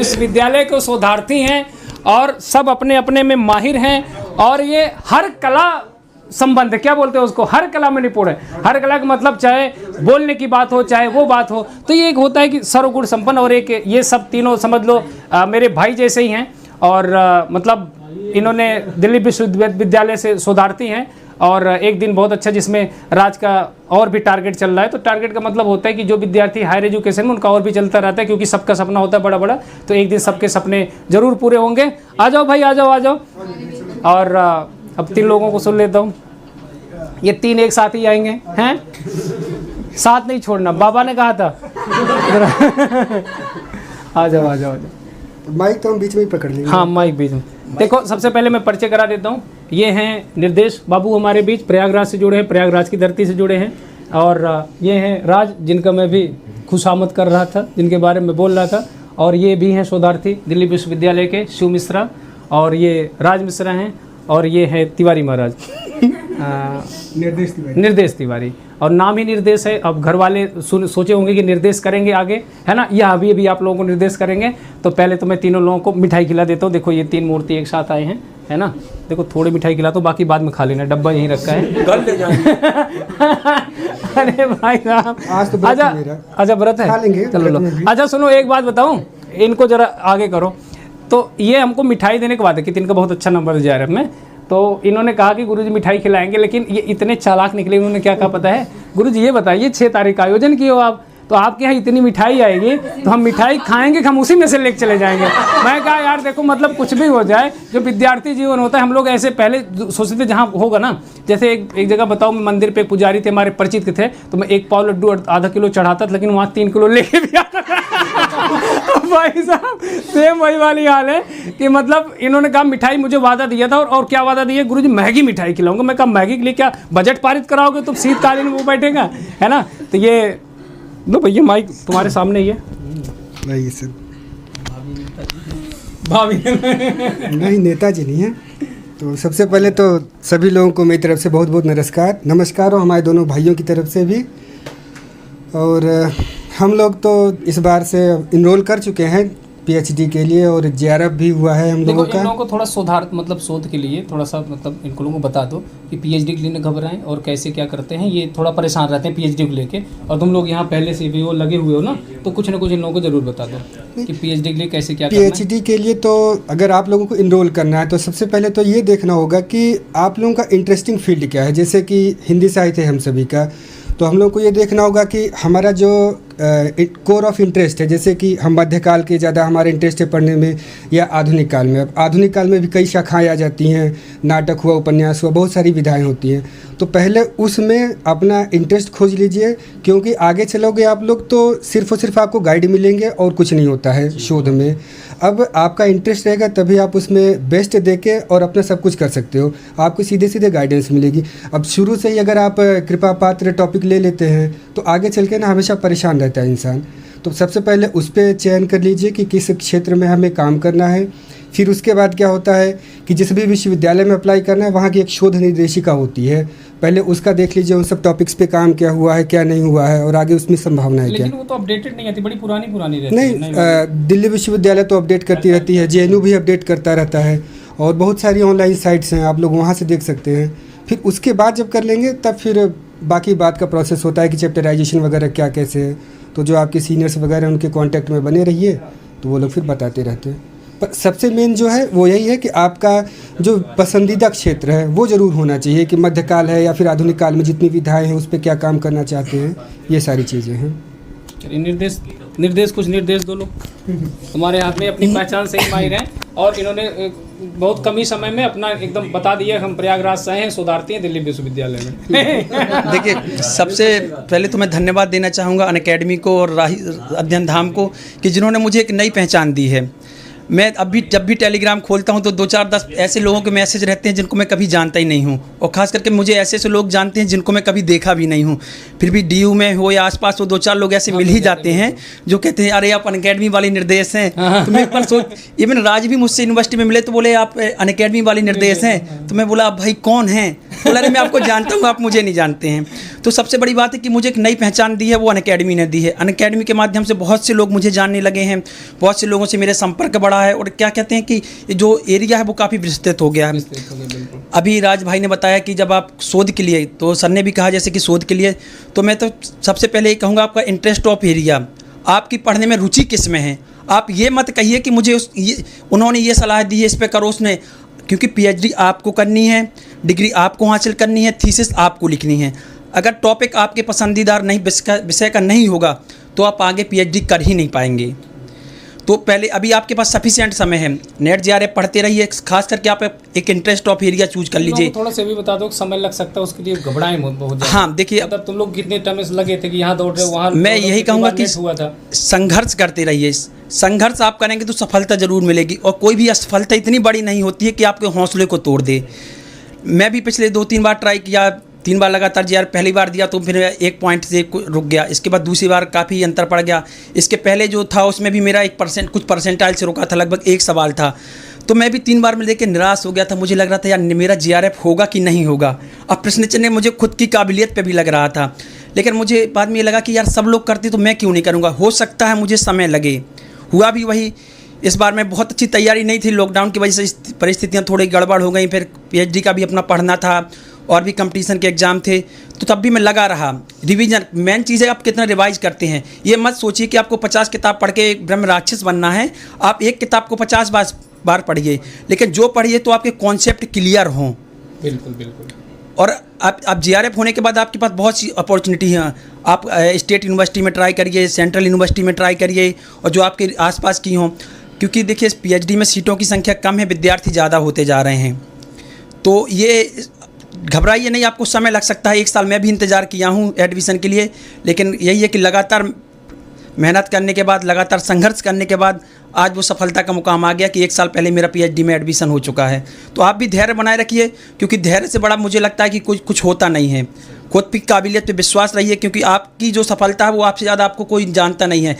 इस विद्यालय के शोधार्थी हैं और सब अपने अपने में माहिर हैं और ये हर कला संबंध क्या बोलते हैं उसको, हर कला में निपुण है। हर कला का मतलब चाहे बोलने की बात हो चाहे वो बात हो, तो ये एक होता है कि सर्वगुण संपन्न। और एक ये सब तीनों समझ लो मेरे भाई जैसे ही हैं और मतलब इन्होंने दिल्ली विश्वविद्यालय से शोधार्थी हैं। और एक दिन बहुत अच्छा जिसमें राज का और भी टारगेट चल रहा है। तो टारगेट का मतलब होता है कि जो विद्यार्थी हायर एजुकेशन में उनका और भी चलता रहता है, क्योंकि सबका सपना होता है बड़ा बड़ा। तो एक दिन सबके सपने जरूर पूरे होंगे। आ जाओ भाई, आ जाओ आ जाओ। और अब 3 लोगों को सुन लेता हूँ। ये 3 एक साथ ही आएंगे हैं, साथ नहीं छोड़ना, बाबा ने कहा था। आ जाओ आ जाओ आ जाओ। माइक तो हम बीच में ही पकड़ लेंगे। हाँ माइक बीच में। देखो सबसे पहले मैं परिचय करा देता हूँ। ये हैं निर्देश बाबू हमारे बीच, प्रयागराज से जुड़े हैं, प्रयागराज की धरती से जुड़े हैं। और ये हैं राज, जिनका मैं भी खुशामद कर रहा था, जिनके बारे में बोल रहा था। और ये भी हैं शोधार्थी दिल्ली विश्वविद्यालय के, शिव मिश्रा। और ये राज मिश्रा हैं। और ये है तिवारी महाराज, निर्देश तिवारी। और नाम ही निर्देश है। अब घर वाले सोचे होंगे कि निर्देश करेंगे आगे, है ना, या अभी आप लोगों को निर्देश करेंगे। तो पहले तो मैं तीनों लोगों को मिठाई खिला देता हूँ। देखो ये 3 मूर्ति एक साथ आए हैं, है ना। देखो थोड़ी मिठाई खिलाता हूँ, बाकी बाद में खा लेना, डब्बा यहीं रखा है। कल ले जाएंगे। अरे भाई साहब, आज तो आजा व्रत है, खा लेंगे। चलो लो। अच्छा सुनो, एक बात बताऊँ, इनको जरा आगे करो। तो ये हमको मिठाई देने के बाद है कि इनका बहुत अच्छा नंबर जा रहा है में। तो इन्होंने कहा कि गुरुजी मिठाई खिलाएंगे, लेकिन ये इतने चालाक निकले। उन्होंने क्या कहा पता है, गुरुजी ये बताइए 6 तारीख का आयोजन किए हो आप, तो आपके यहाँ इतनी मिठाई आएगी तो हम मिठाई खाएंगे कि हम उसी में से लेके चले जाएंगे। मैं कहा यार देखो, मतलब कुछ भी हो जाए, जो विद्यार्थी जीवन होता है, हम लोग ऐसे पहले सोचते थे जहाँ होगा ना। जैसे एक जगह बताओ, मैं मंदिर पे पुजारी थे हमारे परिचित के थे, तो मैं 1 पाव लड्डू आधा किलो चढ़ाता था, लेकिन वहाँ 3 किलो लेके भी आता था। भाई साहब सेम वही वाली हाल है कि मतलब इन्होंने कहा मिठाई, मुझे वादा दिया था। और क्या वादा दिया, गुरुजी मैगी मिठाई खिलाऊंगा। मैं कहा मैगी के लिए क्या बजट पारित कराओगे तुम, शीतकालीन में वो बैठेगा, है ना। तो ये लो भैया माइक तुम्हारे सामने ही है। भाभी नहीं, नेताजी नहीं है। तो सबसे पहले तो सभी लोगों को मेरी तरफ से बहुत बहुत नमस्कार और हमारे दोनों भाइयों की तरफ से भी। और हम लोग तो इस बार से इनरोल कर चुके हैं पीएचडी के लिए, और जेआरएफ भी हुआ है हम लोगों का। इन लोगों को थोड़ा शोधार्थ मतलब शोध के लिए थोड़ा सा मतलब इनको लोगों को बता दो कि पीएचडी के लिए न घबराएं और कैसे क्या करते हैं। ये थोड़ा परेशान रहते हैं पीएचडी को लेके, और तुम लोग यहाँ पहले से भी वो लगे हुए हो ना, तो कुछ ना कुछ इन लोगों को जरूर बता दो कि पीएचडी के लिए कैसे क्या करना है। पीएचडी के लिए तो अगर आप लोगों को इनरोल करना है तो सबसे पहले तो ये देखना होगा कि आप लोगों का इंटरेस्टिंग फील्ड क्या है। जैसे कि हिंदी साहित्य है हम सभी का, तो हम लोग को ये देखना होगा कि हमारा जो कोर ऑफ इंटरेस्ट है, जैसे कि हम मध्यकाल के ज़्यादा हमारा इंटरेस्ट है पढ़ने में, या आधुनिक काल में। अब आधुनिक काल में भी कई शाखाएं आ जाती हैं, नाटक हुआ, उपन्यास हुआ, बहुत सारी विधाएं होती हैं। तो पहले उसमें अपना इंटरेस्ट खोज लीजिए, क्योंकि आगे चलोगे आप लोग तो सिर्फ और सिर्फ आपको गाइड मिलेंगे और कुछ नहीं होता है शोध में। अब आपका इंटरेस्ट रहेगा तभी आप उसमें बेस्ट देके और अपना सब कुछ कर सकते हो, आपको सीधे सीधे गाइडेंस मिलेगी। अब शुरू से ही अगर आप कृपा पात्र टॉपिक ले लेते हैं तो आगे चल के ना हमेशा परेशान रहता है इंसान। तो सबसे पहले उस पर चयन कर लीजिए कि किस क्षेत्र में हमें काम करना है। फिर उसके बाद क्या होता है कि जिस भी विश्वविद्यालय में अप्लाई करना है, वहाँ की एक शोध निर्देशिका होती है, पहले उसका देख लीजिए उन सब टॉपिक्स पे काम क्या हुआ है क्या नहीं हुआ है, और आगे उसमें संभावना है क्या। लेकिन वो तो अपडेटेड नहीं आती, बड़ी पुरानी रहती है। नहीं, दिल्ली विश्वविद्यालय तो अपडेट करती रहती है, जेएनयू भी अपडेट करता रहता है, और बहुत सारी ऑनलाइन साइट्स हैं, आप लोग वहाँ से देख सकते हैं। फिर उसके बाद जब कर लेंगे तब फिर बाकी बात का प्रोसेस होता है कि चैप्टराइजेशन वगैरह क्या कैसे है। तो जो आपके सीनियर्स वगैरह उनके कांटेक्ट में बने रहिए, तो वो लोग फिर बताते रहते हैं। पर सबसे मेन जो है वो यही है कि आपका जो पसंदीदा क्षेत्र है वो ज़रूर होना चाहिए, कि मध्यकाल है या फिर आधुनिक काल में जितनी विधाएं हैं उस पर क्या काम करना चाहते हैं, ये सारी चीज़ें हैं। निर्देश कुछ निर्देश दो लोग, तुम्हारे हाथ में अपनी पहचान से ही माहिर हैं, और इन्होंने बहुत कम ही समय में अपना एकदम बता दिया। हम प्रयागराज से हैं, शोधार्थी हैं दिल्ली विश्वविद्यालय में। देखिए, सबसे पहले तो मैं धन्यवाद देना चाहूँगा अनअकैडमी को और अध्ययन धाम को, कि जिन्होंने मुझे एक नई पहचान दी है। मैं अभी जब भी टेलीग्राम खोलता हूं तो 2-4-10 ऐसे लोगों के मैसेज रहते हैं जिनको मैं कभी जानता ही नहीं हूं, और ख़ास करके मुझे ऐसे ऐसे लोग जानते हैं जिनको मैं कभी देखा भी नहीं हूं। फिर भी डीयू में हो या आसपास हो 2-4 लोग ऐसे मिल ही जाते हैं जो कहते हैं अरे आप अनअकैडमी वाले निर्देश हैं। तो मैं एक बार सोच, इवन राज भी मुझसे यूनिवर्सिटी में मिले तो बोले आप अनअकैडमी वाले निर्देश हैं। तो मैं बोला भाई कौन हैं? बोला नहीं मैं आपको जानता हूँ, आप मुझे नहीं जानते हैं। तो सबसे बड़ी बात है कि मुझे एक नई पहचान दी है, वो अनअकैडमी ने दी है। अनअकैडमी के माध्यम से बहुत से लोग मुझे जानने लगे हैं, बहुत से लोगों से मेरे संपर्क बढ़ा है, और क्या कहते हैं कि जो एरिया है वो काफ़ी विस्तृत हो गया है। अभी राज भाई ने बताया कि जब आप शोध के लिए, तो सर ने भी कहा जैसे कि शोध के लिए, तो मैं तो सबसे पहले ये कहूँगा आपका इंटरेस्ट ऑफ एरिया, आपकी पढ़ने में रुचि किस में है। आप ये मत कहिए कि मुझे उन्होंने ये सलाह दी है इस पे करो उसने, क्योंकि पीएचडी आपको करनी है, डिग्री आपको हासिल करनी है, थीसिस आपको लिखनी है। अगर टॉपिक आपके पसंदीदार नहीं विषय का नहीं होगा तो आप आगे पीएचडी कर ही नहीं पाएंगे। तो पहले अभी आपके पास सफिशिएंट समय है, नेट जेआरएफ पढ़ते रहिए, खास करके आप एक इंटरेस्ट ऑफ एरिया चूज कर लीजिए। थोड़ा सा भी बता दो, समय लग सकता है उसके लिए, घबराएं मत बहुत ज़्यादा। हाँ देखिए, मतलब तुम लोग कितने टाइम से लगे थे कि यहाँ दौड़ रहे हो, वहाँ मैं यही कहूँगा कि हुआ था, संघर्ष करते रहिए। संघर्ष आप करेंगे तो सफलता ज़रूर मिलेगी, और कोई भी असफलता इतनी बड़ी नहीं होती है कि आपके हौसले को तोड़ दे। मैं भी पिछले 2-3 बार ट्राई किया, 3 बार लगातार जी पहली बार दिया तो फिर 1 पॉइंट से रुक गया, इसके बाद दूसरी बार काफ़ी अंतर पड़ गया, इसके पहले जो था उसमें भी मेरा कुछ परसेंटाइल से रुका था, लगभग 1 सवाल था। तो मैं भी 3 बार में देख के निराश हो गया था, मुझे लग रहा था यार मेरा जीआरएफ होगा कि नहीं होगा। अब प्रश्न चिन्ह मुझे खुद की काबिलियत पे भी लग रहा था, लेकिन मुझे बाद में ये लगा कि यार सब लोग करते तो मैं क्यों नहीं करूँगा, हो सकता है मुझे समय लगे। हुआ भी वही। इस बार में बहुत अच्छी तैयारी नहीं थी, लॉकडाउन की वजह से परिस्थितियाँ थोड़ी गड़बड़ हो गई, फिर पीएचडी का भी अपना पढ़ना था और भी कंपटीशन के एग्ज़ाम थे, तो तब भी मैं लगा रहा। रिवीजन मेन चीज़ है, आप कितना रिवाइज करते हैं। ये मत सोचिए कि आपको 50 किताब पढ़ के ब्रह्म राक्षस बनना है, आप एक किताब को 50 बार पढ़िए, लेकिन जो पढ़िए तो आपके कॉन्सेप्ट क्लियर हों। बिल्कुल बिल्कुल। और आप जीआरएफ होने के बाद आपके पास बहुत सी अपॉर्चुनिटी हैं। आप स्टेट यूनिवर्सिटी में ट्राई करिए, सेंट्रल यूनिवर्सिटी में ट्राई करिए, और जो आपके आसपास की हों, क्योंकि देखिए पीएचडी में सीटों की संख्या कम है, विद्यार्थी ज़्यादा होते जा रहे हैं। तो ये घबराइए नहीं, आपको समय लग सकता है। 1 साल मैं भी इंतज़ार किया हूँ एडमिशन के लिए, लेकिन यही है कि लगातार मेहनत करने के बाद, लगातार संघर्ष करने के बाद आज वो सफलता का मुकाम आ गया कि 1 साल पहले मेरा पीएचडी में एडमिशन हो चुका है। तो आप भी धैर्य बनाए रखिए, क्योंकि धैर्य से बड़ा मुझे लगता है कि कुछ होता नहीं है। खुद की काबिलियत पे विश्वास रहिए, क्योंकि आपकी जो सफलता है वो आपसे ज़्यादा आपको कोई जानता नहीं है।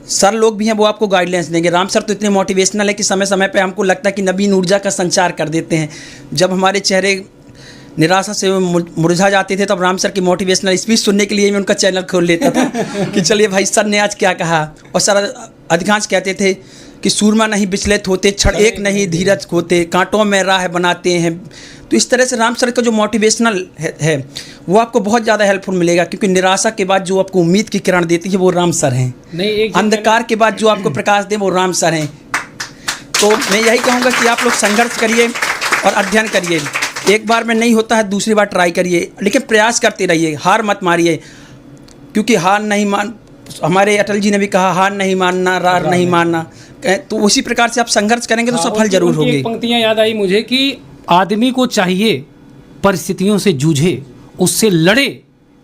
सर लोग भी हैं, वो आपको गाइडलाइंस देंगे। राम सर तो इतने मोटिवेशनल है कि समय समय पे हमको लगता है कि नवीन ऊर्जा का संचार कर देते हैं। जब हमारे चेहरे निराशा से मुरझा जाते थे, तब राम सर की मोटिवेशनल स्पीच सुनने के लिए मैं उनका चैनल खोल लेता था कि चलिए भाई सर ने आज क्या कहा। और सर अधिकांश कहते थे कि सूरमा नहीं विचलित होते, क्षण एक नहीं धीरज खोते, कांटों में राह बनाते हैं। तो इस तरह से राम सर का जो मोटिवेशनल है वो आपको बहुत ज़्यादा हेल्पफुल मिलेगा, क्योंकि निराशा के बाद जो आपको उम्मीद की किरण देती है वो राम सर हैं। नहीं, अंधकार के बाद जो आपको प्रकाश दे वो राम सर हैं। तो मैं यही कहूँगा कि आप लोग संघर्ष करिए और अध्ययन करिए। एक बार में नहीं होता है, दूसरी बार ट्राई करिए, लेकिन प्रयास करते रहिए, हार मत मारिए, क्योंकि हार नहीं मान, हमारे अटल जी ने भी कहा हार नहीं मानना, रार नहीं मानना। तो उसी प्रकार से आप संघर्ष करेंगे तो सफल जरूर होंगे। पंक्तियां याद आई मुझे कि आदमी को चाहिए परिस्थितियों से जूझे, उससे लड़े,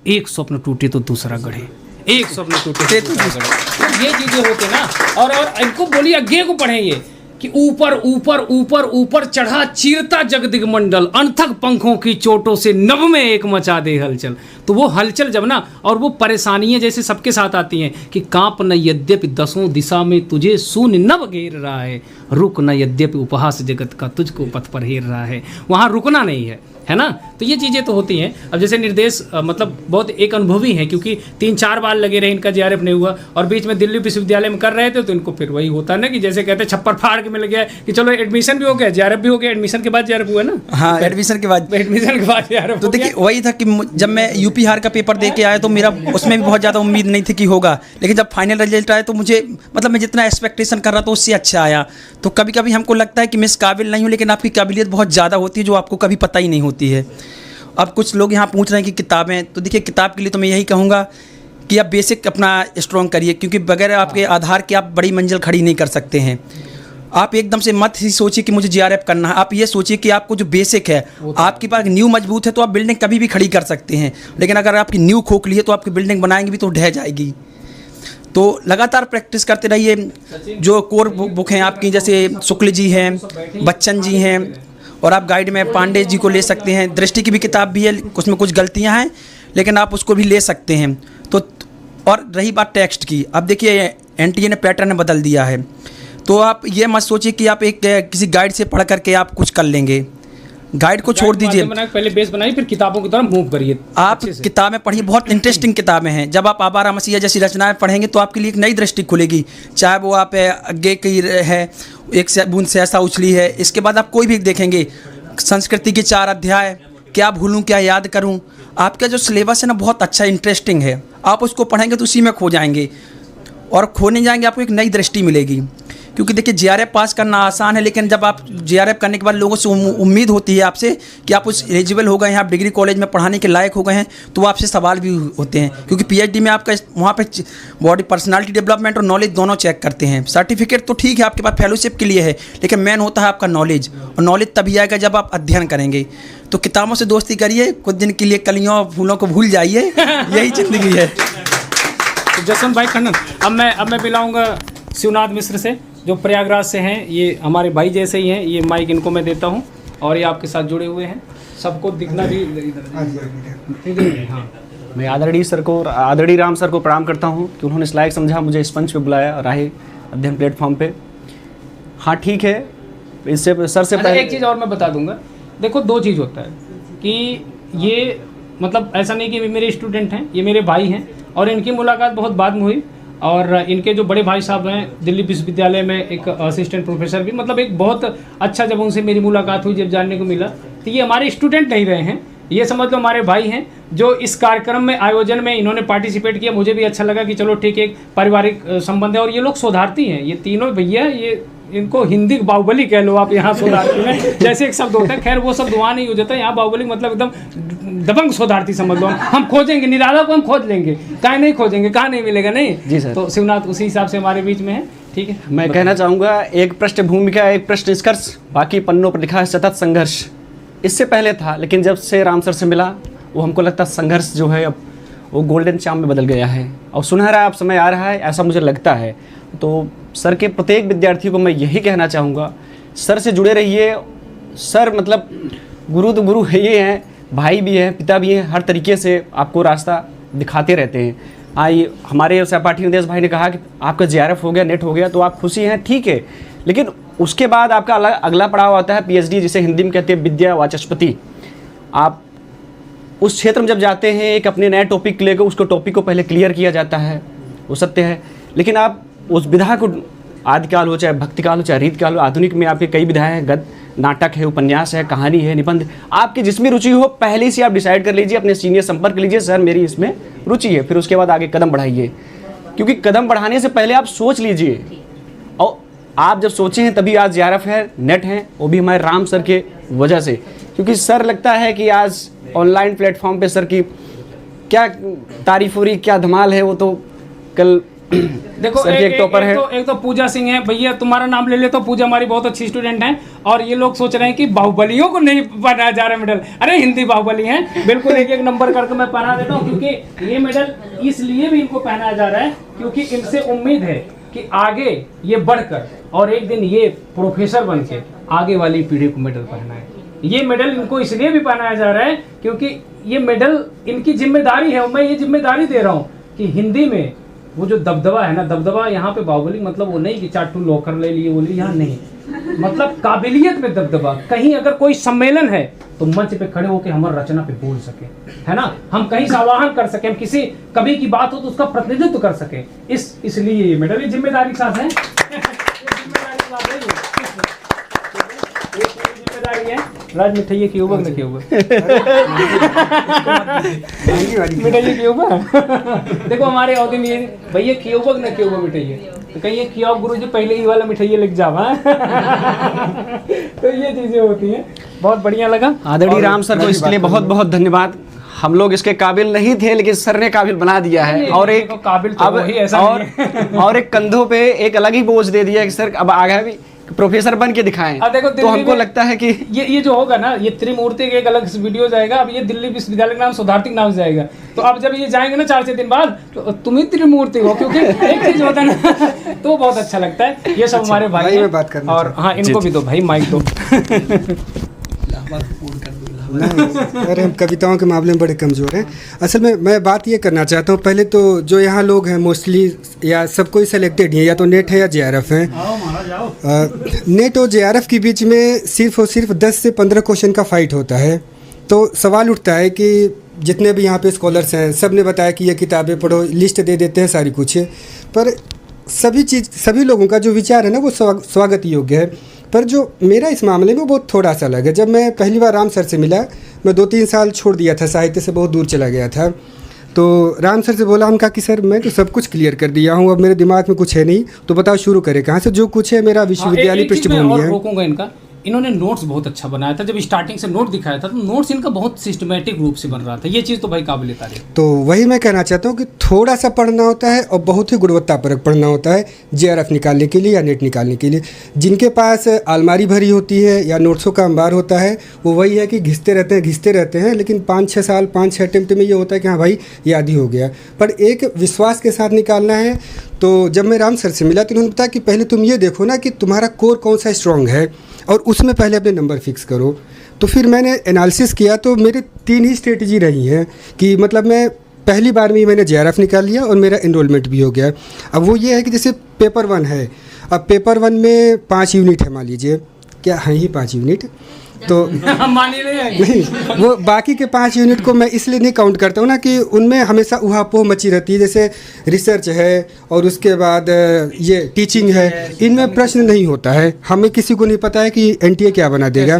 एक स्वप्न टूटे तो दूसरा गढ़े, एक स्वप्न टूटे तो दूसरा गढ़े। तो ये चीजें होते ना। और इनको बोलिए, अज्ञे को पढ़े ये कि ऊपर ऊपर ऊपर ऊपर चढ़ा चीरता जगदिगमंडल, अनथक पंखों की चोटों से नभ में एक मचा दे हलचल। तो वो हलचल जब ना, और वो परेशानियां जैसे सबके साथ आती हैं कि कांप न यद्यपि दसों दिशा में तुझे शून्य नभ घेर रहा है, रुक न यद्यपि उपहास जगत का तुझको पथ पर हेर रहा है। वहाँ रुकना नहीं है ना। तो ये चीज़ें तो होती हैं। अब जैसे निर्देश मतलब बहुत एक अनुभवी हैं, क्योंकि 3-4 बार लगे रहे, इनका जीआरएफ नहीं हुआ, और बीच में दिल्ली विश्वविद्यालय में कर रहे थे, तो इनको फिर वही होता है ना कि जैसे कहते हैं छप्पर फाड़ के मिल गया कि चलो एडमिशन भी हो गया, जीआरएफ भी हो गया, एडमिशन के बाद जीआरएफ हुआ ना। हाँ, एडमिशन के बाद जीआरएफ। तो देखिए वही था कि जब मैं यूपी हार का पेपर दे के आया तो मेरा उसमें भी बहुत ज़्यादा उम्मीद नहीं थी कि होगा, लेकिन जब फाइनल रिजल्ट आया तो मुझे मतलब मैं जितना एक्सपेक्टेशन कर रहा था उससे अच्छा आया। तो कभी कभी हमको लगता है कि मैं इस काबिल नहीं हूँ, लेकिन आपकी काबिलियत बहुत ज़्यादा होती है जो आपको कभी पता ही नहीं होती है। अब कुछ लोग यहाँ पूछ रहे हैं कि किताबें, तो देखिए किताब के लिए तो मैं यही कहूँगा कि आप बेसिक अपना स्ट्रॉन्ग करिए, क्योंकि बगैर आपके आधार के आप बड़ी मंजिल खड़ी नहीं कर सकते हैं। आप एकदम से मत ही सोचिए कि मुझे जीआरएफ करना है, आप ये सोचिए कि आपको जो बेसिक है, आपके पास न्यू मजबूत है तो आप बिल्डिंग कभी भी खड़ी कर सकते हैं, लेकिन अगर आपकी न्यू खोखली है तो आपकी बिल्डिंग बनाएंगे भी तो ढह जाएगी। तो लगातार प्रैक्टिस करते रहिए। जो कोर बुक हैं आपकी, जैसे शुक्ल जी हैं, बच्चन जी हैं, और आप गाइड में पांडे जी को ले सकते हैं। दृष्टि की भी किताब भी है, उसमें कुछ गलतियां हैं लेकिन आप उसको भी ले सकते हैं। तो और रही बात टेक्स्ट की, अब देखिए एनटीए ने पैटर्न बदल दिया है, तो आप ये मत सोचिए कि आप एक किसी गाइड से पढ़ करके आप कुछ कर लेंगे। गाइड को छोड़ दीजिए, पहले बेस बनाइए, फिर किताबों की तरफ मूव करिए। आप किताबें पढ़िए, बहुत इंटरेस्टिंग किताबें हैं। जब आप आबारा मसीहा जैसी रचनाएं पढ़ेंगे तो आपके लिए एक नई दृष्टि खुलेगी, चाहे वो आप आगे की है, एक बूंद से ऐसा उछली है। इसके बाद आप कोई भी देखेंगे, संस्कृति के 4 अध्याय, क्या भूलूं क्या याद करूं, आपका जो सिलेबस है ना बहुत अच्छा इंटरेस्टिंग है। आप उसको पढ़ेंगे तो उसी में खो जाएंगे, और खोने जाएंगे आपको एक नई दृष्टि मिलेगी। क्योंकि देखिए जीआरएफ पास करना आसान है, लेकिन जब आप जीआरएफ करने के बाद लोगों से उम्मीद होती है आपसे कि आप उस एलिजिबल हो गए हैं, आप डिग्री कॉलेज में पढ़ाने के लायक हो गए हैं, तो वो आपसे सवाल भी होते हैं। क्योंकि पीएचडी में आपका वहाँ पे बॉडी पर्सनालिटी डेवलपमेंट और नॉलेज दोनों चेक करते हैं। सर्टिफिकेट तो ठीक है आपके पास फेलोशिप के लिए है, लेकिन मेन होता है आपका नॉलेज, और नॉलेज तभी आएगा जब आप अध्ययन करेंगे। तो किताबों से दोस्ती करिए, कुछ दिन के लिए कलियों और फूलों को भूल जाइए, यही ज़िंदगी है। तो जसवंत भाई खन्ना, अब मैं मिलाऊंगा शिवनाथ मिश्र से, जो प्रयागराज से हैं। ये हमारे भाई जैसे ही हैं। ये माइक इनको मैं देता हूँ, और ये आपके साथ जुड़े हुए हैं। सबको दिखना भी इधर। हाँ, मैं आदरणीय राम सर को प्रणाम करता हूँ कि उन्होंने इस लायक समझा मुझे इस मंच पे बुलाया राहे अध्ययन प्लेटफॉर्म पे। हाँ ठीक है, इससे सर से पहले एक चीज़ और मैं बता दूंगा। देखो, 2 चीज़ होता है कि ये मतलब ऐसा नहीं कि मेरे स्टूडेंट हैं, ये मेरे भाई हैं, और इनकी मुलाकात बहुत बाद में हुई। और इनके जो बड़े भाई साहब हैं दिल्ली विश्वविद्यालय में एक असिस्टेंट प्रोफेसर भी, मतलब एक बहुत अच्छा, जब उनसे मेरी मुलाकात हुई, जब जानने को मिला, तो ये हमारे स्टूडेंट नहीं रहे हैं, ये समझ लो हमारे भाई हैं, जो इस कार्यक्रम में आयोजन में इन्होंने पार्टिसिपेट किया। मुझे भी अच्छा लगा कि चलो ठीक है, एक पारिवारिक संबंध है। और ये लोग शोधार्थी हैं, ये तीनों भैया, ये इनको हिंदी बाहुबली कह लो आप यहाँ शोधार्थी में, जैसे एक शब्द होता है, खैर वो शब्द वहाँ नहीं हो जाता, यहाँ बाहुबली मतलब एकदम दबंग शोधार्थी समझ लो। हम खोजेंगे, निराला को हम खोज लेंगे, कहाँ नहीं खोजेंगे, कहाँ नहीं मिलेगा। नहीं जी सर। तो शिवनाथ उसी हिसाब से हमारे बीच में है। ठीक है, मैं कहना चाहूँगा, एक पृष्ठभूमि का एक पृष्ठ निष्कर्ष, बाकी पन्नों पर लिखा है सतत संघर्ष। इससे पहले था, लेकिन जब से राम सर से मिला, वो हमको लगता संघर्ष जो है अब वो गोल्डन चाम में बदल गया है, और सुनहरा अब समय आ रहा है, ऐसा मुझे लगता है। तो सर के प्रत्येक विद्यार्थी को मैं यही कहना चाहूँगा, सर से जुड़े रहिए। सर मतलब गुरु तो गुरु है, ये हैं, भाई भी हैं, पिता भी हैं, हर तरीके से आपको रास्ता दिखाते रहते हैं। आई हमारे सहपाठी निदेश भाई ने कहा कि आपका जीआरएफ हो गया, नेट हो गया, तो आप खुशी हैं, ठीक है, लेकिन उसके बाद आपका अगला पड़ाव आता है पीएचडी, जिसे हिंदी में कहते हैं विद्या वाचस्पति। आप उस क्षेत्र में जब जाते हैं, एक अपने नए टॉपिक लेकर उसको टॉपिक को पहले क्लियर किया जाता है, वो सत्य है, लेकिन आप उस विधा को, आदिकाल हो चाहे भक्तिकाल हो चाहे रीतकाल हो, आधुनिक में आपके कई विधाएं हैं, गद्य, नाटक है, उपन्यास है, कहानी है, निबंध, आपकी जिसमें रुचि हो पहले से आप डिसाइड कर लीजिए, अपने सीनियर संपर्क लीजिए, सर मेरी इसमें रुचि है, फिर उसके बाद आगे कदम बढ़ाइए। क्योंकि कदम बढ़ाने से पहले आप सोच लीजिए, और आप जब सोचे हैं तभी आज जीआरएफ है, नेट है, वो भी हमारे राम सर के वजह से। क्योंकि सर लगता है कि आज ऑनलाइन प्लेटफॉर्म पे सर की क्या तारीफ हो रही, क्या धमाल है, वो तो कल देखो सर एक टॉपर है। एक तो पूजा सिंह है भैया, तुम्हारा नाम ले ले तो पूजा हमारी बहुत अच्छी स्टूडेंट है, और ये लोग सोच रहे हैं कि बाहुबलियों को नहीं पहनाया जा रहा है मेडल। अरे हिंदी बाहुबली हैं, बिल्कुल एक नंबर करके मैं पहना देता हूँ, क्योंकि ये मेडल इसलिए भी इनको पहनाया जा रहा है क्योंकि इनसे उम्मीद है कि आगे ये बढ़कर और एक दिन ये प्रोफेसर बन के आगे वाली पीढ़ी को मेडल पहनाए। ये मेडल इनको इसलिए भी पहनाया जा रहा है क्योंकि ये मेडल इनकी जिम्मेदारी है, और मैं ये जिम्मेदारी दे रहा हूँ कि हिंदी में वो जो दबदबा है ना, दबदबा यहाँ पे बाहुबली मतलब वो नहीं कि चाटू लॉकर ले लिए वो लिए, यहाँ नहीं, मतलब काबिलियत में दबदबा। कहीं अगर कोई सम्मेलन है तो मंच पे खड़े होकर हमारे रचना पे बोल सके, है ना, हम कहीं से आवाहन कर सके, हम किसी कवि की बात हो तो उसका प्रतिनिधित्व कर सके, इसलिए ये मेडल ये जिम्मेदारी के साथ है। राज मिठाइए की उबक न की उबक मिठाइए की उबक। देखो हमारे अवधि में भैया की उबक न की उबक मिठाइए, तो कहिए कि आप गुरु जी पहले ही वाला मिठाइए लिख जावा। तो ये चीजें होती हैं, बहुत बढ़िया लगा। आदरणीय राम सर को इसके लिए बहुत बहुत धन्यवाद। हम लोग इसके काबिल नहीं थे, लेकिन सर ने काबिल बना दिया है, और एक काबिल तो वही ऐसा और एक कंधों पे एक अलग ही बोझ दे दिया कि सर अब आगे भी प्रोफेसर बन के दिखाएं। देखो तो हमको लगता है कि ये जो होगा ना, ये त्रिमूर्ति के एक अलग वीडियो जाएगा। अब ये दिल्ली विश्वविद्यालय के नाम शोधार्थी नाम से जाएगा, तो अब जब ये जाएंगे ना 4-6 दिन बाद, तो तुम ही त्रिमूर्ति हो, क्योंकि एक चीज होता है ना, तो बहुत अच्छा लगता है। ये सब हमारे भाई में बात करना और हाँ इनको भी दो भाई माइक दो। नहीं, अरे हम कविताओं के मामले में बड़े कमज़ोर हैं। असल में मैं बात ये करना चाहता हूँ, पहले तो जो यहाँ लोग हैं मोस्टली या सब कोई सेलेक्टेड ही है, या तो नेट है या JRF है। नेट और JRF के बीच में सिर्फ और सिर्फ 10 से 15 क्वेश्चन का फाइट होता है। तो सवाल उठता है कि जितने भी यहाँ पे स्कॉलर्स हैं सब ने बताया कि ये किताबें पढ़ो, लिस्ट दे देते हैं सारी कुछ, पर सभी लोगों का जो विचार है ना वो स्वागत योग्य है। पर जो मेरा इस मामले में वो थोड़ा सा अलग है। जब मैं पहली बार राम सर से मिला, मैं 2-3 साल छोड़ दिया था, साहित्य से बहुत दूर चला गया था। तो राम सर से बोला, हम कहा कि सर मैं तो सब कुछ क्लियर कर दिया हूँ, अब मेरे दिमाग में कुछ है नहीं, तो बताओ शुरू करें कहाँ से। जो कुछ है मेरा विश्वविद्यालय पृष्ठभूमि है। रोकूंगा इनका, इन्होंने नोट्स बहुत अच्छा बनाया था। जब स्टार्टिंग से नोट दिखाया था तो नोट्स इनका बहुत सिस्टमेटिक रूप से बन रहा था। ये चीज़ तो भाई काबिल तारीफ। तो वही मैं कहना चाहता हूँ कि थोड़ा सा पढ़ना होता है और बहुत ही गुणवत्तापरक पढ़ना होता है JRF निकालने के लिए या नेट निकालने के लिए। जिनके पास अलमारी भरी होती है या नोट्सों का अंबार होता है, वो वही है कि घिसते रहते हैं, लेकिन 5-6 साल 5-6 अटेम्प्ट में ये होता है कि हाँ भाई याद ही हो गया। पर एक विश्वास के साथ निकालना है। तो जब मैं राम सर से मिला तो उन्होंने बताया कि पहले तुम ये देखो ना कि तुम्हारा कोर कौन सा स्ट्रॉन्ग है और उसमें पहले अपने नंबर फिक्स करो। तो फिर मैंने एनालिसिस किया, तो मेरे 3 ही स्ट्रेटजी रही हैं कि मतलब मैं पहली बार में ही मैंने JRF निकाल लिया और मेरा एनरोलमेंट भी हो गया। अब वो ये है कि जैसे पेपर 1 है, अब पेपर 1 में 5 यूनिट है, मान लीजिए, क्या हैं ही 5 यूनिट, तो नहीं, वो बाकी के 5 यूनिट को मैं इसलिए नहीं काउंट करता हूँ ना कि उनमें हमेशा उहापोह मची रहती है। जैसे रिसर्च है और उसके बाद ये टीचिंग है, इनमें प्रश्न नहीं होता है। हमें किसी को नहीं पता है कि NTA क्या बना देगा।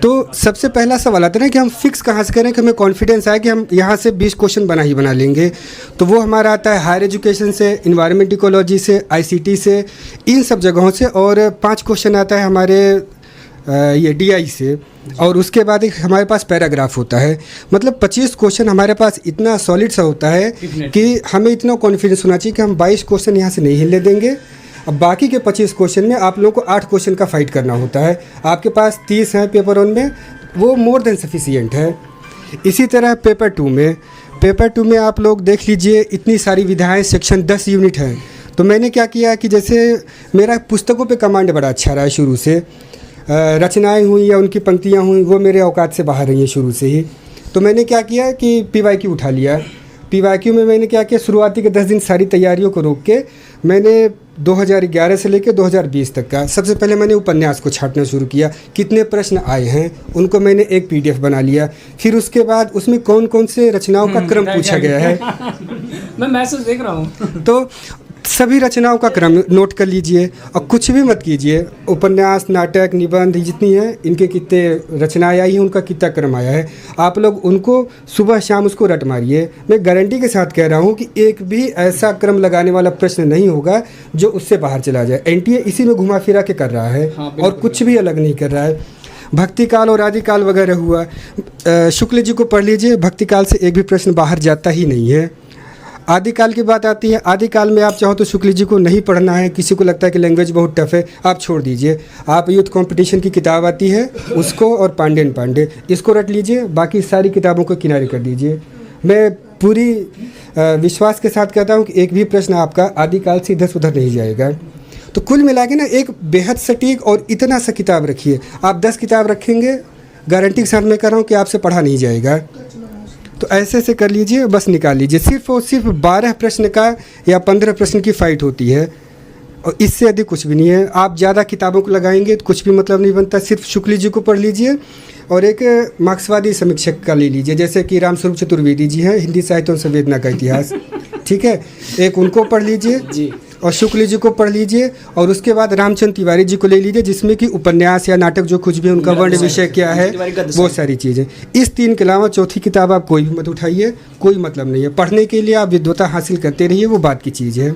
तो सबसे पहला सवाल आता है ना कि हम फिक्स कहाँ से करें कि हमें कॉन्फिडेंस आए कि हम यहाँ से 20 क्वेश्चन बना लेंगे। तो वो हमारा आता है हायर एजुकेशन से, इन्वायरमेंट इकोलॉजी से, ICT से, इन सब जगहों से। और 5 क्वेश्चन आता है हमारे ये DI से, और उसके बाद एक हमारे पास पैराग्राफ होता है। मतलब 25 क्वेश्चन हमारे पास इतना सॉलिड सा होता है कि हमें इतना कॉन्फिडेंस होना चाहिए कि हम 22 क्वेश्चन यहाँ से नहीं हिलने देंगे। अब बाकी के 25 क्वेश्चन में आप लोगों को 8 क्वेश्चन का फाइट करना होता है। आपके पास 30 हैं पेपर 1 में, वो मोर देन सफिशिएंट है। इसी तरह पेपर 2 में आप लोग देख लीजिए, इतनी सारी विधाएँ, सेक्शन 10 यूनिट हैं। तो मैंने क्या किया कि जैसे मेरा पुस्तकों पे कमांड बड़ा अच्छा रहा है शुरू से, रचनाएं हुई या उनकी पंक्तियां हुई वो मेरे औकात से बाहर रही हैं शुरू से ही। तो मैंने क्या किया कि PYQ उठा लिया। PYQ में मैंने क्या किया, शुरुआती के 10 दिन सारी तैयारियों को रोक के मैंने 2011 से लेकर 2020 तक का सबसे पहले मैंने उपन्यास को छांटना शुरू किया। कितने प्रश्न आए हैं उनको मैंने एक PDF बना लिया। फिर उसके बाद उसमें कौन कौन से रचनाओं का क्रम पूछा गया है मैं मैसेज देख रहा हूँ। तो सभी रचनाओं का क्रम नोट कर लीजिए और कुछ भी मत कीजिए। उपन्यास, नाटक, निबंध जितनी हैं, इनके कितने रचनाएं आई हैं, उनका कितना क्रम आया है, आप लोग उनको सुबह शाम उसको रट मारिए। मैं गारंटी के साथ कह रहा हूं कि एक भी ऐसा क्रम लगाने वाला प्रश्न नहीं होगा जो उससे बाहर चला जाए। NTA इसी में घुमा फिरा के कर रहा है और कुछ भी अलग नहीं कर रहा है। भक्ति काल और आदिकाल वगैरह हुआ, शुक्ल जी को पढ़ लीजिए, भक्ति काल से एक भी प्रश्न बाहर जाता ही नहीं है। आदिकाल की बात आती है, आदिकाल में आप चाहो तो शुक्ल जी को नहीं पढ़ना है, किसी को लगता है कि लैंग्वेज बहुत टफ है, आप छोड़ दीजिए। आप यूथ कंपटीशन की किताब आती है उसको, और पांडेन पांडे, इसको रट लीजिए, बाकी सारी किताबों को किनारे कर दीजिए। मैं पूरी विश्वास के साथ कहता हूँ कि एक भी प्रश्न आपका आदिकाल से इधर उधर नहीं जाएगा। तो कुल मिला के ना एक बेहद सटीक और इतना सा किताब रखिए। आप 10 किताब रखेंगे, गारंटी के साथ मैं कह रहा हूँ कि आपसे पढ़ा नहीं जाएगा। तो ऐसे से कर लीजिए, बस निकाल लीजिए। सिर्फ और सिर्फ 12 प्रश्न का या 15 प्रश्न की फ़ाइट होती है और इससे अधिक कुछ भी नहीं है। आप ज़्यादा किताबों को लगाएंगे तो कुछ भी मतलब नहीं बनता। सिर्फ शुक्ल जी को पढ़ लीजिए और एक मार्क्सवादी समीक्षक का ले लीजिए, जैसे कि रामस्वरूप चतुर्वेदी जी हैं, हिंदी साहित्य और संवेदना का इतिहास, ठीक है, एक उनको पढ़ लीजिए जी, और शुक्ल जी को पढ़ लीजिए, और उसके बाद रामचंद्र तिवारी जी को ले लीजिए, जिसमें कि उपन्यास या नाटक जो कुछ भी उनका वर्ण विषय क्या है वो सारी चीज़ें। इस 3 के अलावा चौथी किताब आप कोई भी मत उठाइए, कोई मतलब नहीं है। पढ़ने के लिए आप विद्वता हासिल करते रहिए, वो बात की चीज़ है।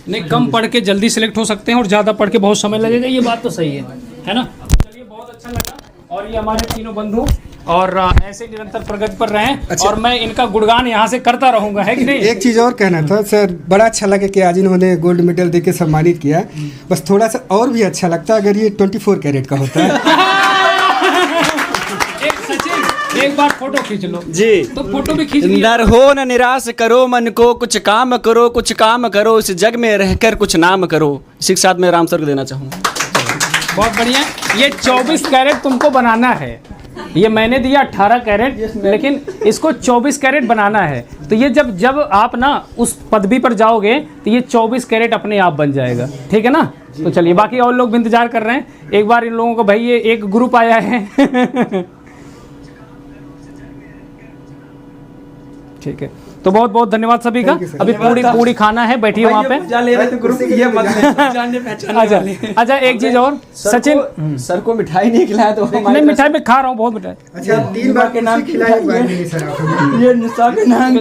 नहीं, कम पढ़ के जल्दी सिलेक्ट हो सकते हैं और ज़्यादा पढ़ के बहुत समय लगेगा, ये बात तो सही है ना। चलिए, बहुत अच्छा लगा। और ये हमारे तीनों बंधु और ऐसे निरंतर प्रगति पर रहें। अच्छा। और मैं इनका गुणगान यहाँ से करता रहूँगा, है कि नहीं। एक चीज़ और कहना था सर, बड़ा अच्छा लगा कि आज इन्होंने गोल्ड मेडल देके सम्मानित किया। बस थोड़ा सा और भी अच्छा लगता अगर ये 24 कैरेट का होता है। एक बार फोटो खींच लो जी, तो फोटो भी खींच लो। नर हो न निराश करो मन को, कुछ काम करो, इस जग में रहकर कुछ नाम करो। इसी के साथ मैं राम सर को देना चाहूँगा। बहुत बढ़िया। ये 24 कैरेट तुमको बनाना है, ये मैंने दिया 18 कैरेट, लेकिन इसको 24 कैरेट बनाना है। तो ये जब आप ना उस पदवी पर जाओगे तो ये 24 कैरेट अपने आप बन जाएगा, ठीक है ना। तो चलिए, बाकी और लोग भी इंतजार कर रहे हैं। एक बार इन लोगों को, भाई ये एक ग्रुप आया है ठीक है, तो बहुत बहुत धन्यवाद सभी का। अभी पूरी खाना है, बैठिए वहाँ पे। अच्छा एक चीज और, सचिन सर को मिठाई नहीं खिलाया तो नहीं, मिठाई में खा रहा हूँ, बहुत मिठाई। अच्छा 3 बार के नाम खिलाया नहीं सर आपने। ये निशा के नाम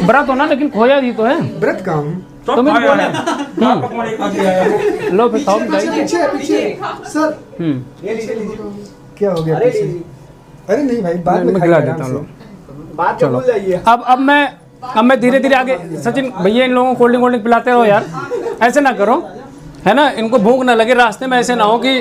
व्रत होना, लेकिन खोया जी तो है व्रत का हूँ। तो मैं बोला लो फिर खाओ मिठाई। सर क्या हो गया पीछे? अरे नहीं भाई, बाद में खिला देता हूँ। चलो अब मैं धीरे धीरे आगे। सचिन भैया इन लोगों को कोल्ड ड्रिंक पिलाते रहो यार, ऐसे ना करो, है ना। इनको भूख ना लगे रास्ते में, ऐसे ना हो कि